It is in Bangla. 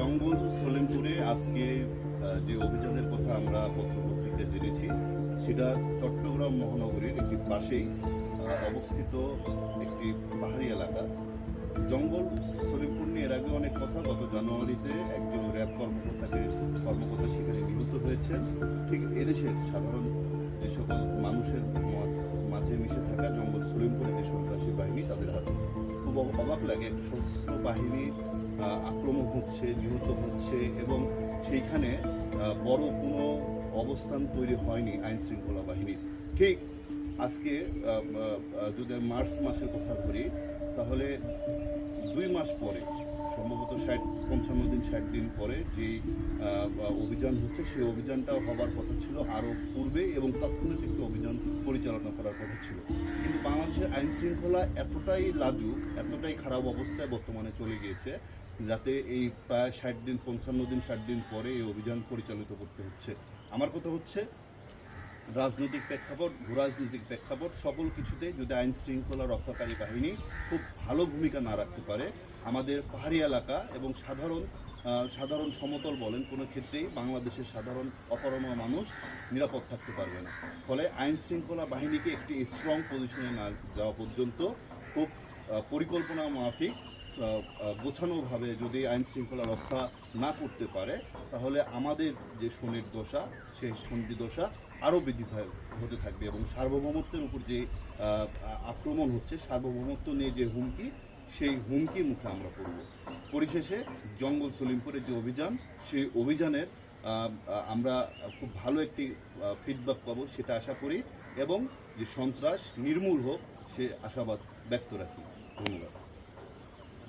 জঙ্গল সলিমপুরে আজকে যে অভিযানের কথা আমরা পত্রপত্রিকায় জেনেছি সেটা চট্টগ্রাম মহানগরীর একটি পাশেই অবস্থিত একটি পাহাড়ি এলাকা। জঙ্গল সলিমপুর নিয়ে এর আগে অনেক কথা, গত জানুয়ারিতে একজন র্যাব কর্মকর্তা সেখানে নিহত হয়েছেন। ঠিক এদেশের সাধারণ যে সকল মানুষের মাঝে মিশে থাকা জঙ্গল সলিমপুরে যে সন্ত্রাসী বাহিনী তাদের হাতে খুব অবাক লাগে। একটা সশস্ত্র বাহিনী আক্রমণ হচ্ছে, নিহত হচ্ছে এবং সেইখানে বড় কোনো অবস্থান তৈরি হয়নি আইন শৃঙ্খলা বাহিনীর। ঠিক আজকে যদি মার্চ মাসের কথা ধরি তাহলে 2 মাস পরে, সম্ভবত 55 দিন 60 দিন পরে যে অভিযান হচ্ছে, সেই অভিযানটা হবার কথা ছিল আরও পূর্বে এবং তাৎক্ষণিক একটি অভিযান পরিচালনা করার কথা ছিল। কিন্তু বাংলাদেশের আইন শৃঙ্খলা এতটাই লাজুক, এতটাই খারাপ অবস্থায় বর্তমানে চলে গিয়েছে যাতে এই প্রায় 60 দিন 55 দিন 60 দিন পরে এই অভিযান পরিচালিত করতে হচ্ছে। আমার কথা হচ্ছে রাজনৈতিক প্রেক্ষাপট, ভূরাজনৈতিক প্রেক্ষাপট, সকল কিছুতে যদি আইন শৃঙ্খলা রক্ষাকারী বাহিনী খুব ভালো ভূমিকা না রাখতে পারে, আমাদের পাহাড়ি এলাকা এবং সাধারণ সমতল বলেন কোনো ক্ষেত্রেই বাংলাদেশের সাধারণ অপরমা মানুষ নিরাপদ থাকতে পারবে না। ফলে আইন শৃঙ্খলা বাহিনীকে একটি স্ট্রং পজিশনে না যাওয়া পর্যন্ত খুব পরিকল্পনা মাফিক গোছানোভাবে যদি আইন শৃঙ্খলা রক্ষা না করতে পারে তাহলে আমাদের যে শনির দশা, সেই সন্ধি দশা আরও বৃদ্ধি হতে থাকবে এবং সার্বভৌমত্বের উপর যে আক্রমণ হচ্ছে, সার্বভৌমত্ব নিয়ে যে হুমকি, সেই হুমকির মুখে আমরা পড়ব। পরিশেষে জঙ্গল সলিমপুরের যে অভিযান, সেই অভিযানের আমরা খুব ভালো একটি ফিডব্যাক পাবো সেটা আশা করি এবং যে সন্ত্রাস নির্মূল হোক সে আশাবাদ ব্যক্ত রাখি। ধন্যবাদ।